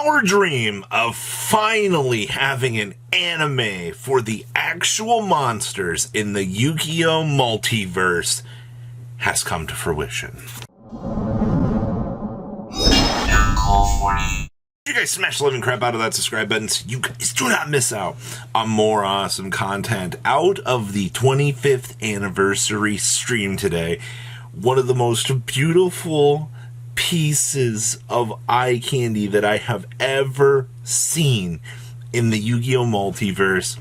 our dream of finally having an anime for the actual monsters in the Yu-Gi-Oh! Multiverse has come to fruition. You guys smash the living crap out of that subscribe button so you guys do not miss out on more awesome content out of the 25th anniversary stream today. One of the most beautiful pieces of eye candy that I have ever seen in the Yu-Gi-Oh! Multiverse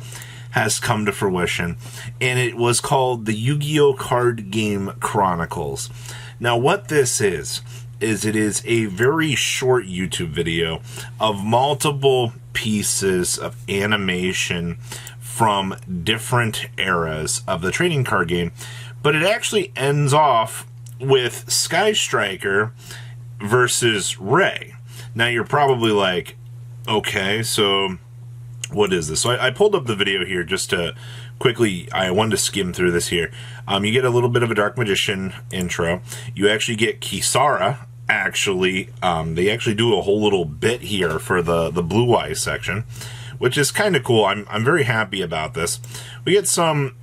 has come to fruition, and it was called the Yu-Gi-Oh! Card Game Chronicles. Now what this is it is a very short YouTube video of multiple pieces of animation from different eras of the trading card game, but it actually ends off with Sky Striker versus Ray. Now you're probably like, okay, so what is this? So I pulled up the video here just to quickly, I wanted to skim through this here. You get a little bit of a Dark Magician intro. You actually get Kisara, actually. They actually do a whole little bit here for the Blue Eye section, which is kind of cool. I'm very happy about this. We get some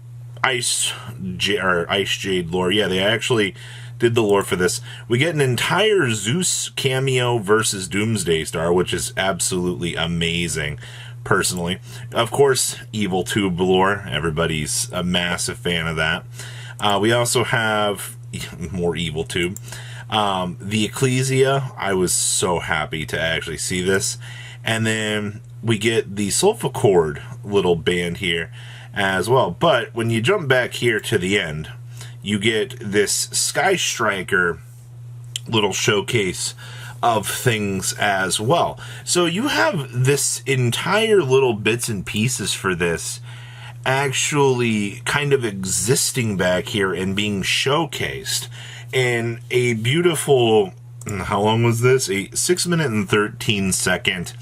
Ice Jade lore. Yeah, they actually did the lore for this. We get an entire Zeus cameo versus Doomsday Star, which is absolutely amazing, personally. Of course, Evil Tube lore. Everybody's a massive fan of that. We also have more Evil Tube. The Ecclesia, I was so happy to actually see this. And then we get the Sulfachord little band here as well. But when you jump back here to the end, you get this Sky Striker little showcase of things as well. So you have this entire little bits and pieces for this actually kind of existing back here and being showcased in a beautiful, how long was this? A 6-minute and 13-second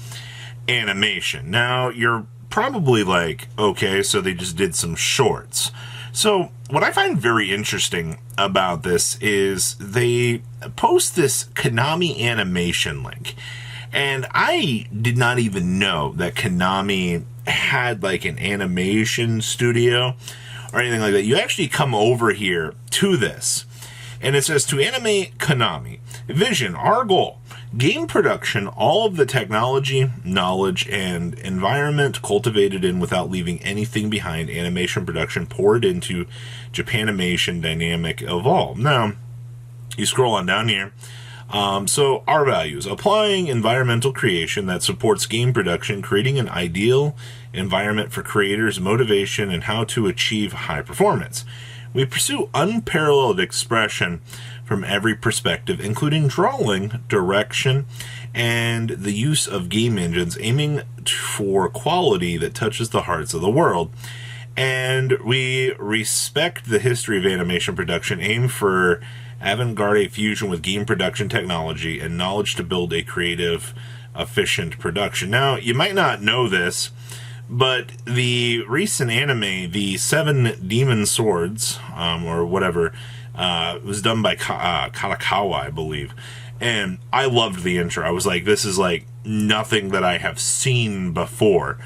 animation. Now you're probably like, okay, so they just did some shorts. So what I find very interesting about this is they post this Konami Animation link. And I did not even know that Konami had like an animation studio or anything like that. You actually come over here to this, and it says, to animate Konami, vision, our goal, game production, all of the technology, knowledge, and environment cultivated in without leaving anything behind, animation production poured into Japanimation Dynamic Evolve. Now, you scroll on down here. So, our values, applying environmental creation that supports game production, creating an ideal environment for creators, motivation, and how to achieve high performance. We pursue unparalleled expression from every perspective, including drawing, direction, and the use of game engines, aiming for quality that touches the hearts of the world. And we respect the history of animation production, aim for avant-garde fusion with game production technology and knowledge to build a creative, efficient production. Now, you might not know this, but the recent anime, the Seven Demon Swords, or whatever, was done by Kadokawa, I believe. And I loved the intro. I was like, this is like nothing that I have seen before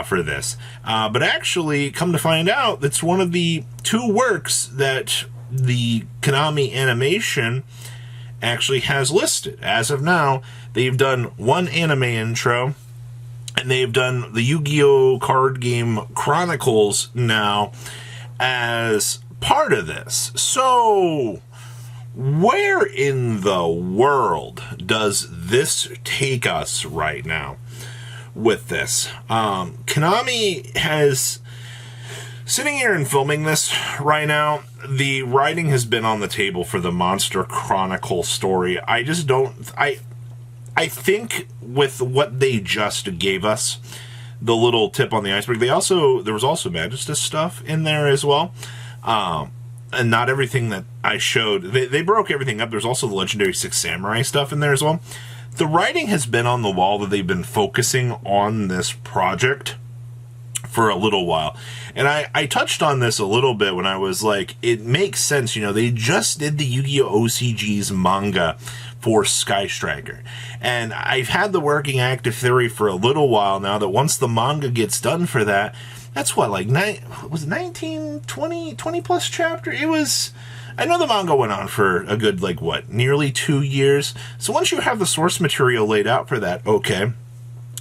for this. But actually, come to find out, it's one of the two works that the Konami Animation actually has listed. As of now, they've done one anime intro, and they've done the Yu-Gi-Oh! Card Game Chronicles now as part of this. So, where in the world does this take us right now with this? Konami has, sitting here and filming this right now, the writing has been on the table for the Monster Chronicle story. I just don't, I think with what they just gave us, the little tip on the iceberg, there was also Magistus stuff in there as well. And not everything that I showed, they broke everything up. There's also the Legendary Six Samurai stuff in there as well. The writing has been on the wall that they've been focusing on this project for a little while. And I touched on this a little bit when I was like, it makes sense. They just did the Yu-Gi-Oh! OCG's manga for Sky Striker. And I've had the working active theory for a little while now that once the manga gets done for that, that's what, like, was it 19, 20 plus chapter? It was... I know the manga went on for a good, like, what, nearly 2 years? So once you have the source material laid out for that, okay.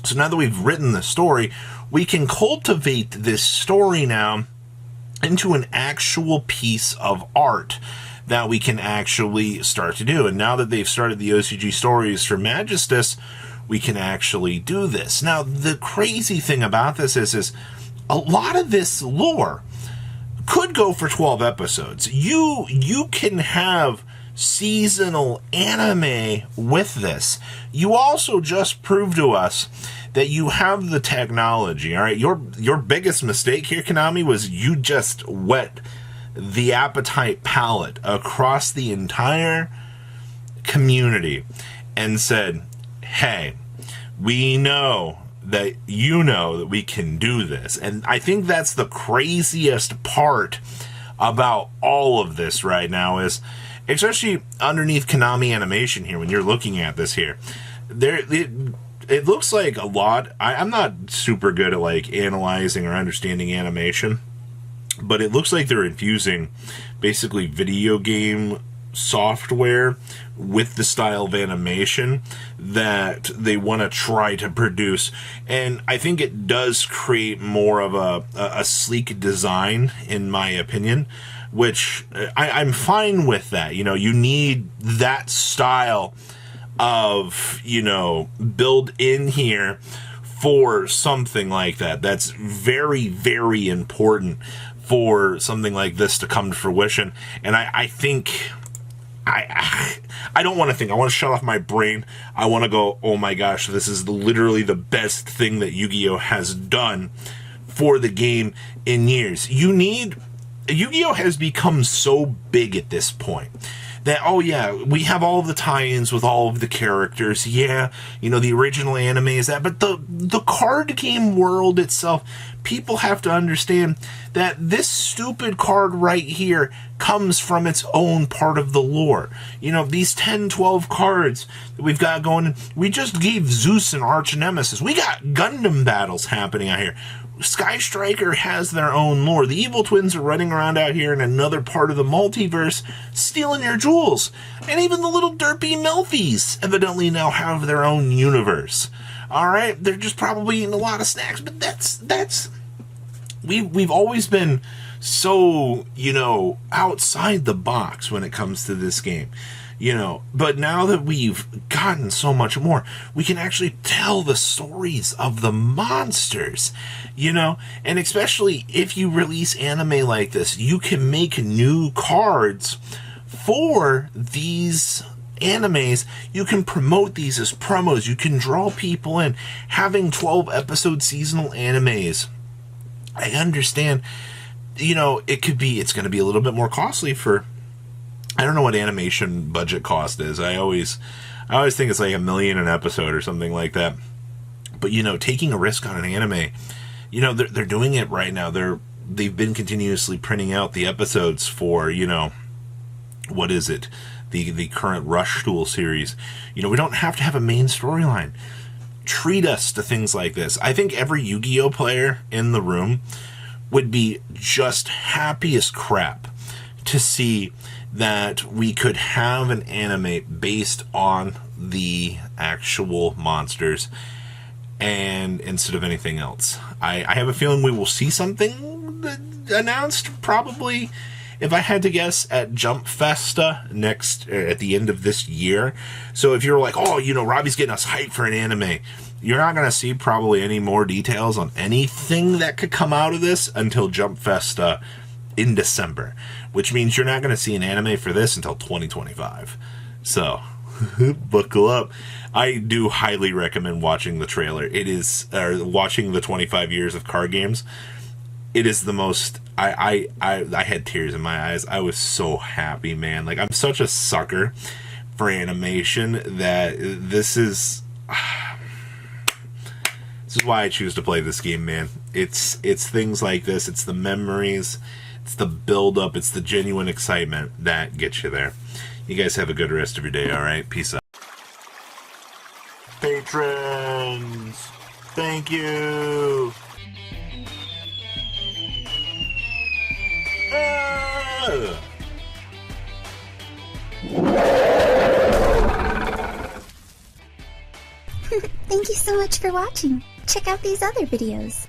So now that we've written the story, we can cultivate this story now into an actual piece of art that we can actually start to do. And now that they've started the OCG stories for Magistus, we can actually do this. Now, the crazy thing about this is a lot of this lore could go for 12 episodes. You can have seasonal anime with this. You also just proved to us that you have the technology. All right, your biggest mistake here, Konami, was you just whet the appetite palette across the entire community and said, hey, we know that that we can do this. And I think that's the craziest part about all of this right now is, especially underneath Konami Animation here, when you're looking at this here, it looks like a lot. I'm not super good at like analyzing or understanding animation, but it looks like they're infusing basically video game software with the style of animation that they want to try to produce. And I think it does create more of a sleek design, in my opinion, which I'm fine with that. You need that style of, build in here for something like that. That's very, very important for something like this to come to fruition. And I think... I don't want to think. I want to shut off my brain. I want to go, oh my gosh, this is literally the best thing that Yu-Gi-Oh! Has done for the game in years. Yu-Gi-Oh! Has become so big at this point that, oh yeah, we have all of the tie-ins with all of the characters. Yeah, the original anime is that. But the card game world itself, people have to understand that this stupid card right here comes from its own part of the lore. These 10, 12 cards that we've got going, we just gave Zeus an arch nemesis. We got Gundam battles happening out here. Sky Striker has their own lore. The Evil Twins are running around out here in another part of the multiverse, stealing your jewels. And even the little derpy Melfies evidently now have their own universe. Alright, they're just probably eating a lot of snacks, but that's we've always been so, outside the box when it comes to this game. But now that we've gotten so much more, we can actually tell the stories of the monsters, and especially if you release anime like this, you can make new cards for these animes. You can promote these as promos. You can draw people in. Having 12 episode seasonal animes, I understand, it's going to be a little bit more costly for, I don't know what animation budget cost is. I always think it's like $1 million an episode or something like that. But, taking a risk on an anime, they're doing it right now. They've been continuously printing out the episodes for, what is it? The current Rush Tool series. We don't have to have a main storyline. Treat us to things like this. I think every Yu-Gi-Oh! Player in the room would be just happy as crap to see that we could have an anime based on the actual monsters and instead of anything else. I have a feeling we will see something announced probably, if I had to guess, at Jump Festa at the end of this year. So if you're like, oh, Robbie's getting us hyped for an anime, you're not going to see probably any more details on anything that could come out of this until Jump Festa in December, which means you're not going to see an anime for this until 2025. So buckle up. I do highly recommend watching the trailer. Watching the 25 years of card games. It is the most... I had tears in my eyes. I was so happy, man. Like, I'm such a sucker for animation that this is... This is why I choose to play this game, man. It's things like this. It's the memories. It's the build-up. It's the genuine excitement that gets you there. You guys have a good rest of your day, all right? Peace out. Patrons, thank you. Thank you so much for watching. Check out these other videos.